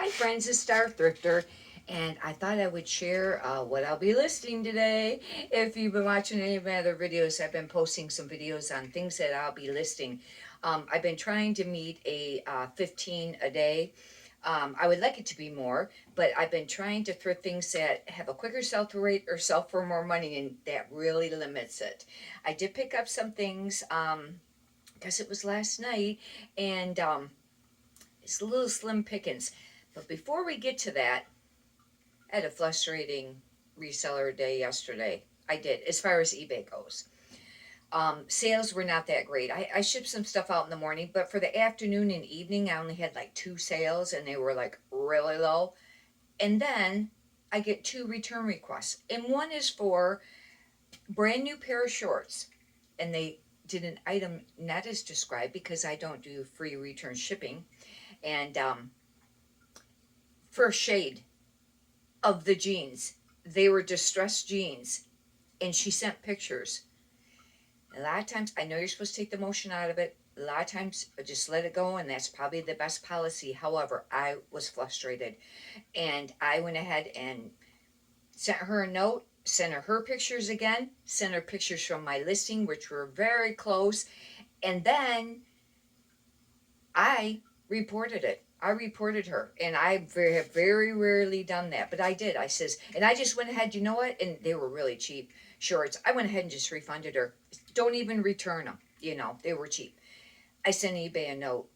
Hi friends, it's Star Thrifter, and I thought I would share what I'll be listing today. If you've been watching any of my other videos, I've been posting some videos on things that I'll be listing. I've been trying to meet a 15 a day. I would like it to be more, but I've been trying to thrift things that have a quicker sell-through rate or sell for more money, and that really limits it. I did pick up some things because it was last night, and it's a little slim pickings. But before we get to that, I had a frustrating reseller day yesterday. I did, as far as eBay goes. Sales were not that great. I shipped some stuff out in the morning, but for the afternoon and evening, I only had like 2 sales, and they were like really low. And then I get 2 return requests, and one is for brand new pair of shorts, and they did an item not as described because I don't do free return shipping, and for a shade of the jeans. They were distressed jeans, and she sent pictures. A lot of times, I know you're supposed to take the emotion out of it. A lot of times, just let it go, and that's probably the best policy. However, I was frustrated, and I went ahead and sent her a note, sent her pictures again, sent her pictures from my listing, which were very close, and then I reported it. I reported her, and I have very rarely done that, but I did. I says, and I just went ahead. You know what? And they were really cheap shorts. I went ahead and just refunded her. Don't even return them. You know, they were cheap. I sent eBay a note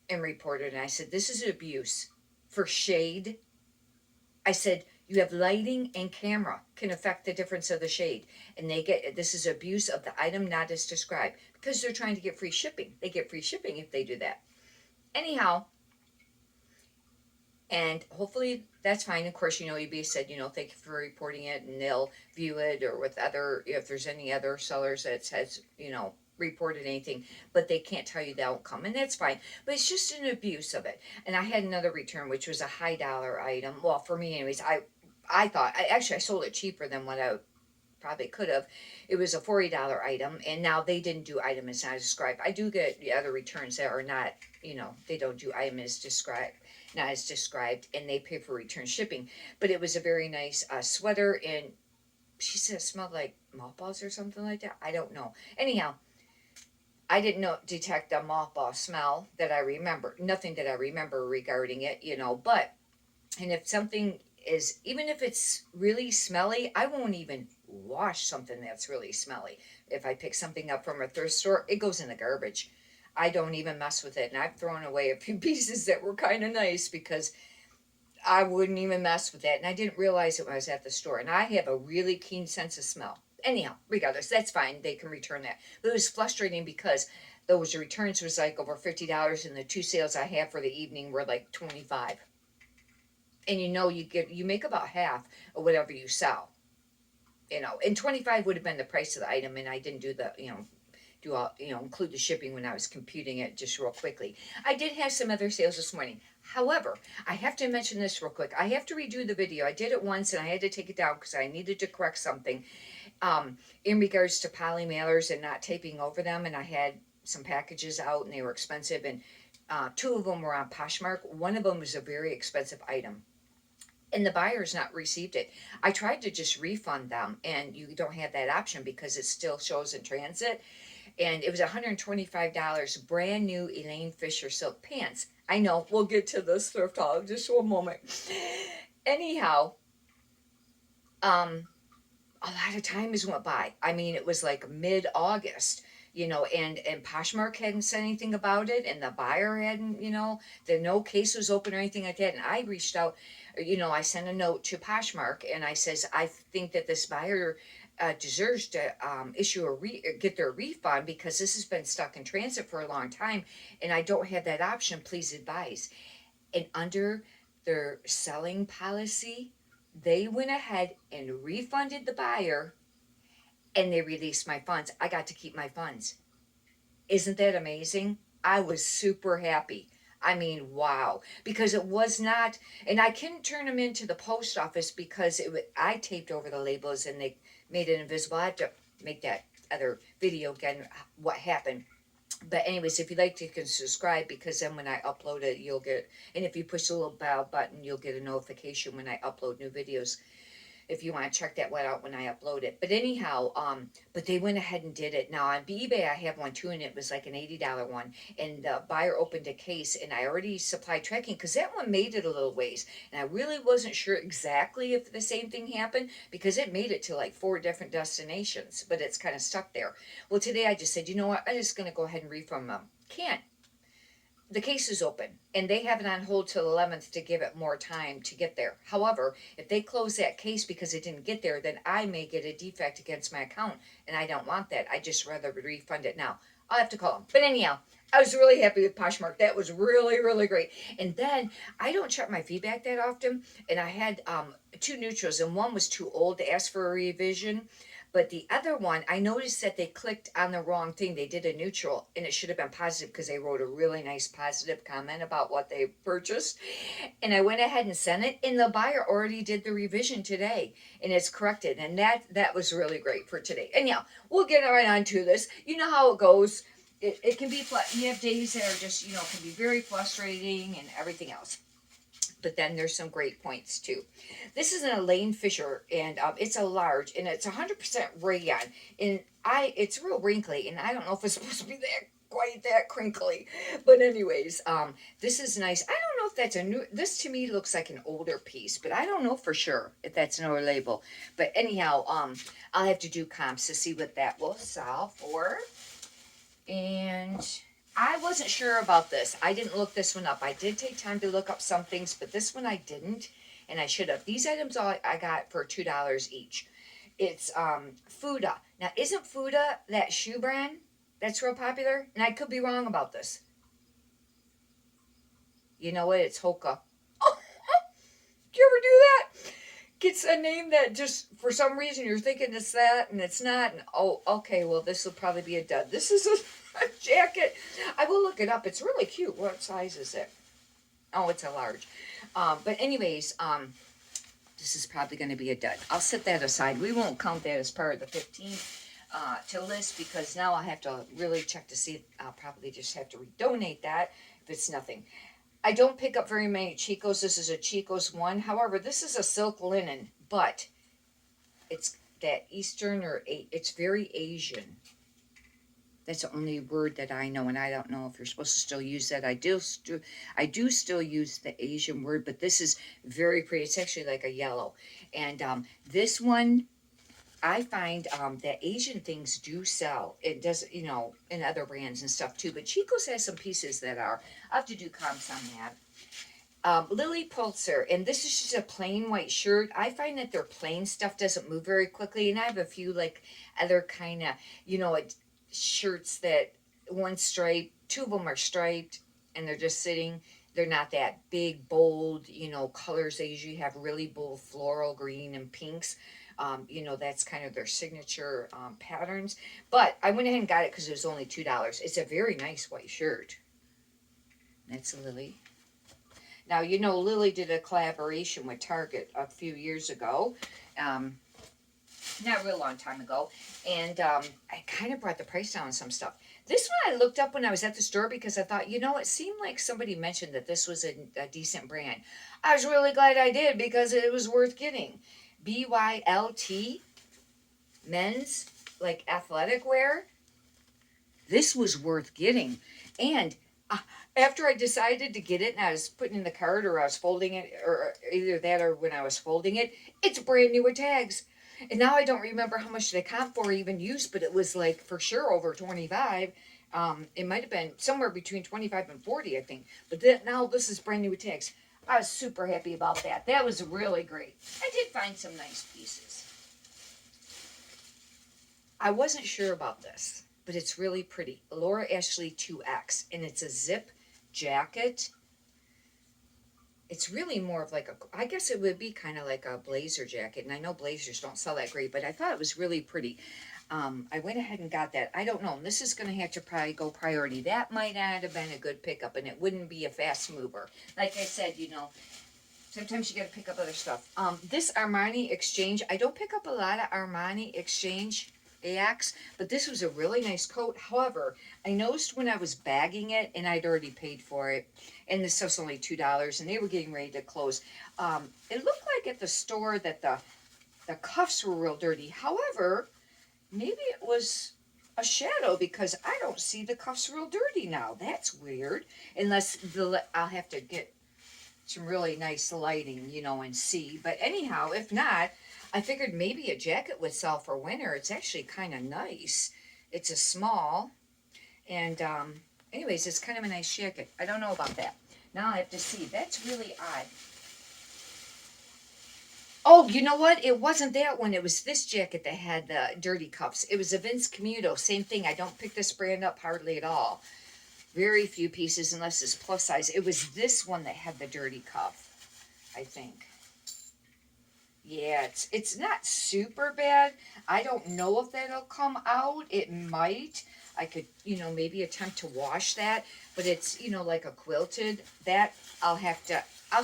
and reported, and I said, this is abuse for shade. I said, you have lighting and camera can affect the difference of the shade, and this is abuse of the item not as described because they're trying to get free shipping. They get free shipping if they do that. Anyhow, and hopefully that's fine. Of course, eBay said, thank you for reporting it, and they'll view it, or with other, if there's any other sellers that says, reported anything, but they can't tell you the outcome, and that's fine. But it's just an abuse of it. And I had another return, which was a high dollar item. Well, for me, anyways, I thought, I sold it cheaper than what I probably could have. It was a $40 item, and now they didn't do item as not described. I do get the other returns that are not, they don't do item as described, not as described, and they pay for return shipping. But it was a very nice sweater, and she said it smelled like mothballs or something like that. I don't know. Anyhow, I didn't detect a mothball smell that I remember. Nothing that I remember regarding it, but, and if something is, even if it's really smelly, I won't even wash something that's really smelly. If I pick something up from a thrift store, it goes in the garbage. I don't even mess with it. And I've thrown away a few pieces that were kind of nice because I wouldn't even mess with that. And I didn't realize it when I was at the store. And I have a really keen sense of smell. Anyhow, regardless, that's fine. They can return that. But it was frustrating because those returns was like over $50, and the 2 sales I had for the evening were like 25. And you make about half of whatever you sell. And 25 would have been the price of the item, and I didn't do the, include the shipping when I was computing it just real quickly. I did have some other sales this morning. However, I have to mention this real quick. I have to redo the video. I did it once, and I had to take it down because I needed to correct something in regards to poly mailers and not taping over them. And I had some packages out, and they were expensive, and 2 of them were on Poshmark. One of them was a very expensive item, and the buyer's not received it. I tried to just refund them, and you don't have that option because it still shows in transit. And it was $125, brand new Elaine Fisher silk pants. I know, we'll get to this thrift haul in just one moment. Anyhow, a lot of time has went by. I mean, it was like mid-August, and Poshmark hadn't said anything about it, and the buyer hadn't, no case was open or anything like that. And I reached out, I sent a note to Poshmark, and I says, I think that this buyer deserves to get their refund because this has been stuck in transit for a long time, and I don't have that option. Please advise. And under their selling policy, they went ahead and refunded the buyer, and they released my funds. I got to keep my funds. Isn't that amazing? I was super happy. I mean, wow. Because it was not, and I couldn't turn them into the post office because I taped over the labels and they made it invisible. I have to make that other video again, what happened. But anyways, if you'd like to, you can subscribe, because then when I upload it, you'll get, and if you push the little bell button, you'll get a notification when I upload new videos, if you want to check that one out when I upload it. But anyhow, but they went ahead and did it. Now on eBay, I have one too, and it was like an $80 one. And the buyer opened a case, and I already supplied tracking because that one made it a little ways, and I really wasn't sure exactly if the same thing happened because it made it to like 4 different destinations, but it's kind of stuck there. Well, today I just said, you know what? I'm just going to go ahead and refund them. Can't, the case is open, and they have it on hold till 11th to give it more time to get there. However, if they close that case because it didn't get there, then I may get a defect against my account, and I don't want that. I just rather refund it now. I'll have to call them. But anyhow, I was really happy with Poshmark. That was really, really great. And then I don't check my feedback that often, and I had 2 neutrals, and one was too old to ask for a revision. But the other one, I noticed that they clicked on the wrong thing. They did a neutral, and it should have been positive because they wrote a really nice positive comment about what they purchased. And I went ahead and sent it, and the buyer already did the revision today, and it's corrected. And that was really great for today. And yeah, we'll get right on to this. You know how it goes. It can be, you have days that are just, can be very frustrating and everything else. But then there's some great points too. This is an Elaine Fisher, and it's a large, and it's 100% rayon, and it's real wrinkly, and I don't know if it's supposed to be that quite that crinkly, but anyways, this is nice. I don't know if that's a new. This to me looks like an older piece, but I don't know for sure if that's an older label. But anyhow, I'll have to do comps to see what that will sell for, and I wasn't sure about this. I didn't look this one up. I did take time to look up some things, but this one I didn't, and I should have. These items I got for $2 each. It's Fuda. Now, isn't Fuda that shoe brand that's real popular? And I could be wrong about this. You know what? It's Hoka. Oh, did you ever do that? Gets a name that just for some reason you're thinking it's that and it's not. And oh, okay, well this will probably be a dud. This is a jacket. I will look it up. It's really cute. What size is it? Oh, it's a large. But anyways, this is probably going to be a dud. I'll set that aside. We won't count that as part of the 15 to list, because now I'll have to really check to see. I'll probably just have to redonate that if it's nothing. I don't pick up very many Chicos. This is a Chicos one. However, this is a silk linen, but it's that Eastern it's very Asian. That's the only word that I know, and I don't know if you're supposed to still use that. I do still use the Asian word, but this is very pretty. It's actually like a yellow. And this one, I find that Asian things do sell. It does, in other brands and stuff too. But Chico's has some pieces that are. I'll have to do comps on that. Lily Pulitzer, and this is just a plain white shirt. I find that their plain stuff doesn't move very quickly, and I have a few like other kind of, shirts that one stripe, 2 of them are striped, and they're just sitting. They're not that big, bold, colors. They usually have really bold floral green and pinks. That's kind of their signature patterns. But I went ahead and got it because it was only $2. It's a very nice white shirt. That's Lily. Now, Lily did a collaboration with Target a few years ago. Not a real long time ago. And I kind of brought the price down on some stuff. This one I looked up when I was at the store because I thought, it seemed like somebody mentioned that this was a decent brand. I was really glad I did because it was worth getting. BYLT, men's, like athletic wear. This was worth getting. And after I decided to get it and I was putting in the cart or I was folding it, or either that or when I was folding it, it's brand new with tags. And now I don't remember how much they comp for even used, but it was like for sure over 25. It might have been somewhere between 25 and 40, I think. But now this is brand new with tags. I was super happy about that. That was really great. I did find some nice pieces. I wasn't sure about this, but it's really pretty. Laura Ashley 2X, and it's a zip jacket. It's really more of like I guess it would be kind of like a blazer jacket, and I know blazers don't sell that great, but I thought it was really pretty. I went ahead and got that. I don't know. This is going to have to probably go priority. That might not have been a good pickup, and it wouldn't be a fast mover. Like I said, sometimes you got to pick up other stuff. This Armani Exchange, I don't pick up a lot of Armani Exchange. AX, but this was a really nice coat. However, I noticed when I was bagging it, and I'd already paid for it, and this stuff's only $2, and they were getting ready to close. It looked like at the store that the cuffs were real dirty. However, maybe it was a shadow because I don't see the cuffs real dirty now. That's weird. Unless I'll have to get some really nice lighting, and see. But anyhow, if not, I figured maybe a jacket would sell for winter. It's actually kind of nice. It's a small, and anyways, it's kind of a nice jacket. I don't know about that. Now I have to see. That's really odd. Oh, you know what? It wasn't that one. It was this jacket that had the dirty cuffs. It was a Vince Camuto. Same thing. I don't pick this brand up hardly at all. Very few pieces unless it's plus size. It was this one that had the dirty cuff, I think. Yeah, it's not super bad. I don't know if that'll come out. It might. I could, maybe attempt to wash that, but it's, like a quilted. That I'll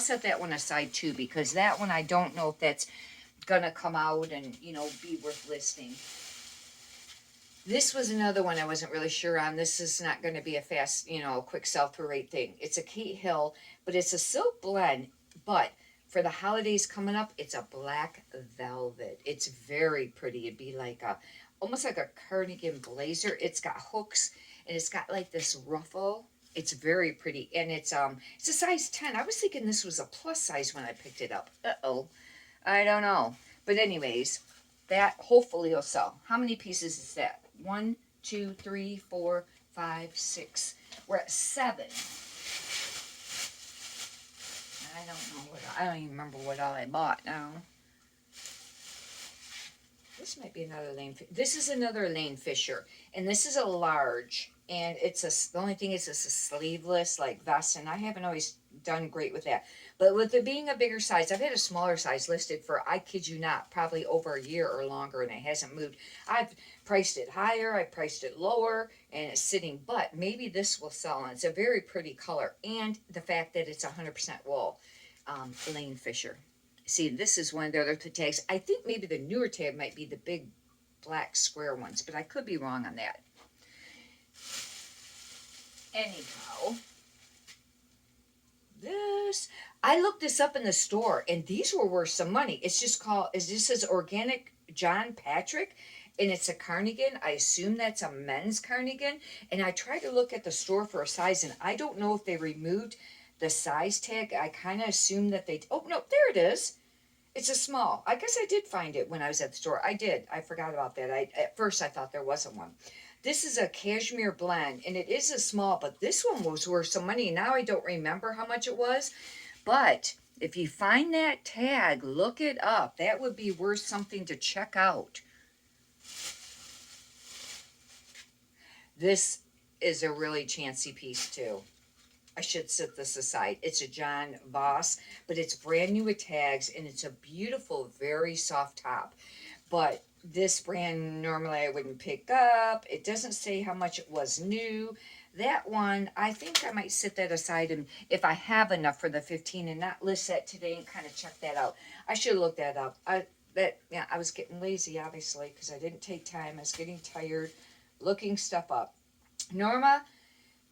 set that one aside too, because that one I don't know if that's gonna come out and, be worth listing. This was another one I wasn't really sure on. This is not going to be a fast, quick sell-through rate thing. It's a Kate Hill, but it's a silk blend. But for the holidays coming up, it's a black velvet. It's very pretty. It'd be like almost like a cardigan blazer. It's got hooks and it's got like this ruffle. It's very pretty, and it's a size 10. I was thinking this was a plus size when I picked it up. Uh-oh. I don't know. But anyways, that hopefully will sell. How many pieces is that? 1, 2, 3, 4, 5, 6. We're at 7. I don't even remember what all I bought now. This might be another Lane. This is another Lane Fisher, and this is a large. And the only thing is it's a sleeveless like vest, and I haven't always done great with that. But with it being a bigger size, I've had a smaller size listed for, I kid you not, probably over a year or longer, and it hasn't moved. I've priced it higher, I priced it lower, and it's sitting, but maybe this will sell, and it's a very pretty color, and the fact that it's 100% wool, Lane Fisher. See, this is one of the other tags. I think maybe the newer tag might be the big black square ones, but I could be wrong on that. Anyhow, I looked this up in the store, and these were worth some money. It's just this is Organic John Patrick, and it's a cardigan. I assume that's a men's cardigan, and I tried to look at the store for a size, and I don't know if they removed the size tag. I kind of assumed that oh, no, there it is. It's a small. I guess I did find it when I was at the store. I did. I forgot about that. At first, I thought there wasn't one. This is a cashmere blend, and it is a small, but this one was worth some money. Now I don't remember how much it was, but if you find that tag, look it up. That would be worth something to check out. This is a really chancy piece, too. I should set this aside. It's a John Voss, but it's brand new with tags, and it's a beautiful, very soft top. But this brand normally I wouldn't pick up. It doesn't say how much it was new. That one, I think I might set that aside, and if I have enough for the 15 and not list that today and kind of check that out. I should look that up. I was getting lazy, obviously, because I didn't take time. I was getting tired looking stuff up. Norma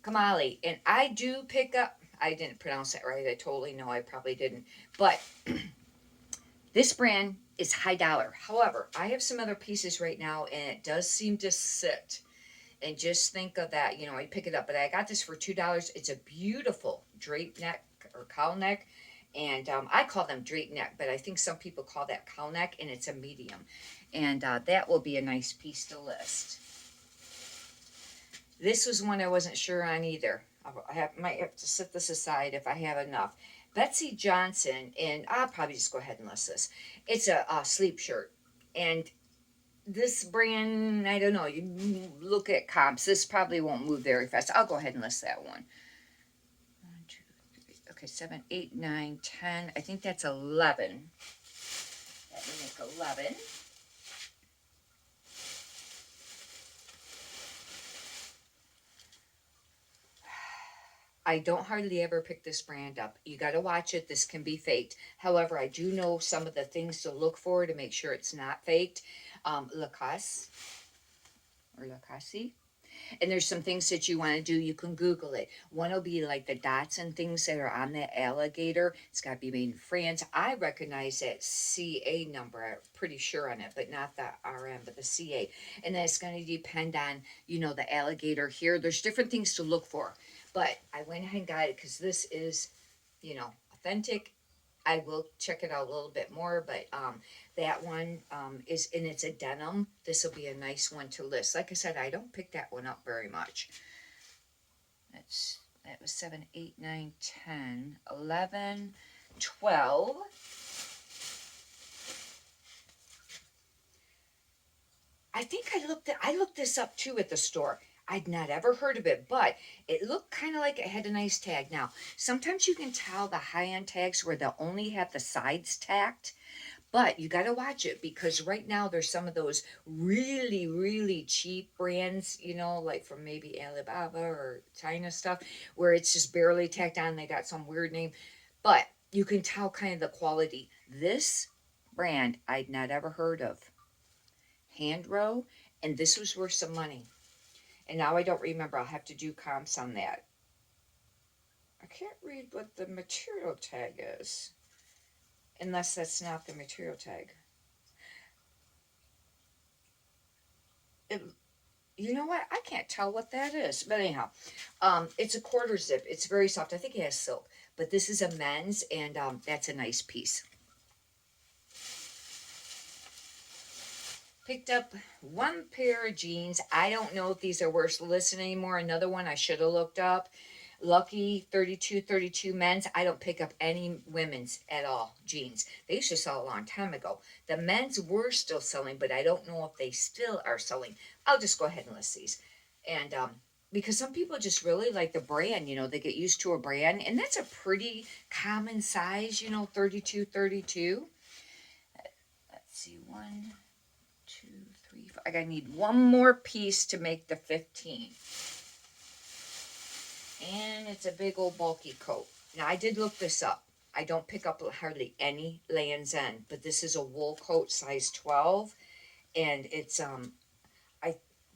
Kamali, and I do pick up, I didn't pronounce that right. I totally know I probably didn't. But this brand is high dollar. However, I have some other pieces right now, and it does seem to sit. And just think of that, I pick it up. But I got this for $2. It's a beautiful drape neck or cowl neck. And I call them drape neck, but I think some people call that cowl neck, and it's a medium. And that will be a nice piece to list. This was one I wasn't sure on either. Might have to set this aside if I have enough. Betsy Johnson, and I'll probably just go ahead and list this. It's a sleep shirt. And this brand, I don't know. You look at comps. This probably won't move very fast. I'll go ahead and list that one. 1, 2, 3. Okay, 7, 8, 9, 10. I think that's 11. That would make 11. I don't hardly ever pick this brand up. You got to watch it. This can be faked. However, I do know some of the things to look for to make sure it's not faked. Lacoste. or Lacoste. And there's some things that you want to do. You can Google it. One will be like the dots and things that are on that alligator. It's got to be made in France. I recognize that CA number. I'm pretty sure on it, but not the RM, but the CA. And that's going to depend on, the alligator here. There's different things to look for. But I went ahead and got it because this is, authentic. I will check it out a little bit more, but that one is, and it's a denim. This will be a nice one to list. Like I said, I don't pick that one up very much. That was 7, 8, 9, 10, 11, 12. I think I looked this up too at the store. I'd not ever heard of it, but it looked kind of like it had a nice tag. Now, sometimes you can tell the high-end tags where they'll only have the sides tacked, but you got to watch it because right now there's some of those really, really cheap brands, like from maybe Alibaba or China stuff, where it's just barely tacked on. They got some weird name, but you can tell kind of the quality. This brand I'd not ever heard of. Hand row, and this was worth some money. And now I don't remember. I'll have to do comps on that. I can't read what the material tag is. Unless that's not the material tag. You know what? I can't tell what that is. But anyhow, it's a quarter zip. It's very soft. I think it has silk. But this is a men's, and that's a nice piece. Picked up one pair of jeans. I don't know if these are worth listing anymore. Another one I should have looked up. Lucky 32 men's. I don't pick up any women's at all jeans. They used to sell a long time ago. The men's were still selling, but I don't know if they still are selling. I'll just go ahead and list these. And because some people just really like the brand, they get used to a brand. And that's a pretty common size, 32. Let's see, 1, 2, 3, 4. I gotta need one more piece to make the 15. And it's a big old bulky coat. Now I did look this up. I don't pick up hardly any Lands' End, but this is a wool coat size 12, and it's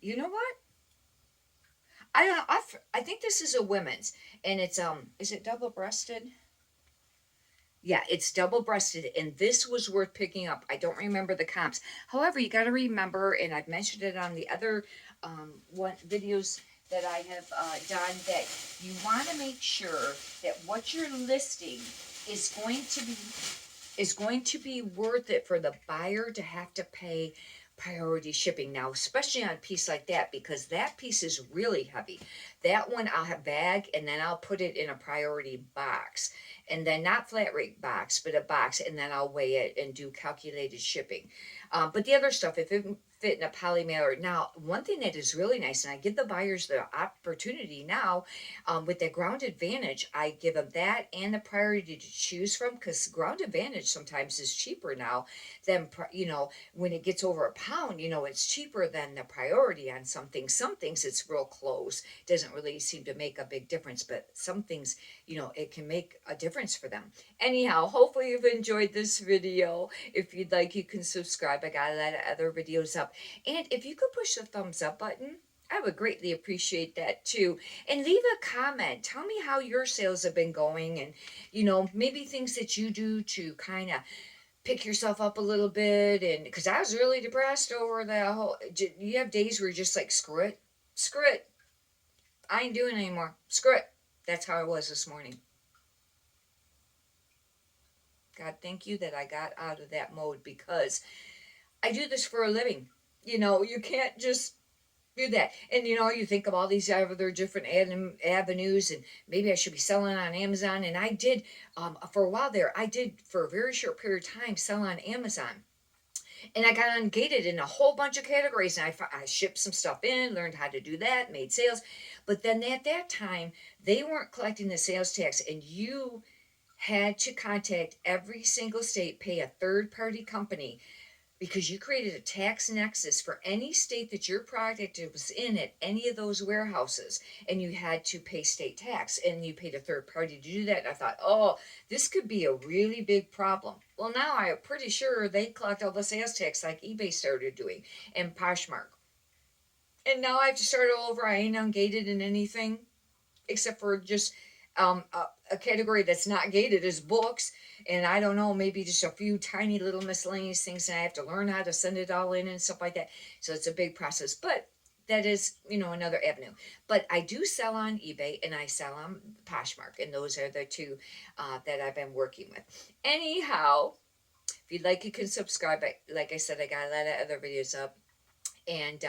you know what? I don't know. I think this is a women's, and it's is it double breasted? Yeah, it's double breasted, and this was worth picking up. I don't remember the comps. However, you got to remember, and I've mentioned it on the other videos that I have done, that you want to make sure that what you're listing is going to be worth it for the buyer to have to pay priority shipping. Now, especially on a piece like that, because that piece is really heavy. That one I'll have bag, and then I'll put it in a priority box, and then not flat rate box, but a box, and then I'll weigh it and do calculated shipping. But the other stuff, if it fit in a poly mailer. Now, one thing that is really nice, and I give the buyers the opportunity now, with the Ground Advantage, I give them that and the priority to choose from, because Ground Advantage sometimes is cheaper now than, when it gets over a pound, it's cheaper than the priority on some things. Some things it's real close. It doesn't really seem to make a big difference, but some things, it can make a difference for them. Anyhow, hopefully you've enjoyed this video. If you'd like, you can subscribe. I got a lot of other videos up. And if you could push the thumbs up button, I would greatly appreciate that too. And leave a comment. Tell me how your sales have been going, and, maybe things that you do to kind of pick yourself up a little bit. And because I was really depressed over the whole, you have days where you're just like, screw it. I ain't doing it anymore. Screw it. That's how I was this morning. God, thank you that I got out of that mode, because I do this for a living. You can't just do that. And, you think of all these other different avenues, and maybe I should be selling on Amazon. And I did, for a while there, for a very short period of time, sell on Amazon. And I got ungated in a whole bunch of categories. And I shipped some stuff in, learned how to do that, made sales. But then at that time, they weren't collecting the sales tax, and you had to contact every single state, pay a third-party company, because you created a tax nexus for any state that your product was in at any of those warehouses, and you had to pay state tax, and you paid a third party to do that. And I thought, oh, this could be a really big problem. Well, now I'm pretty sure they collect all the sales tax like eBay started doing, and Poshmark. And now I have to start all over. I ain't ungated in anything except for just a category that's not gated is books. And I don't know, maybe just a few tiny little miscellaneous things, and I have to learn how to send it all in and stuff like that. So it's a big process, but that is, another avenue. But I do sell on eBay and I sell on Poshmark, and those are the two that I've been working with. Anyhow, if you'd like, you can subscribe. Like I said, I got a lot of other videos up. And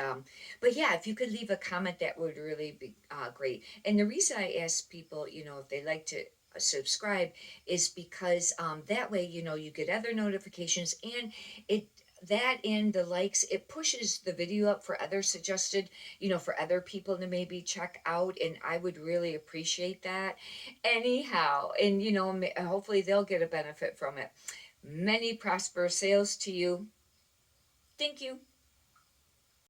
but yeah, if you could leave a comment, that would really be great. And the reason I ask people, if they like to subscribe, is because that way, you get other notifications, and it that and the likes, it pushes the video up for other suggested, for other people to maybe check out, and I would really appreciate that. Anyhow, and hopefully they'll get a benefit from it. Many prosperous sales to you. Thank you.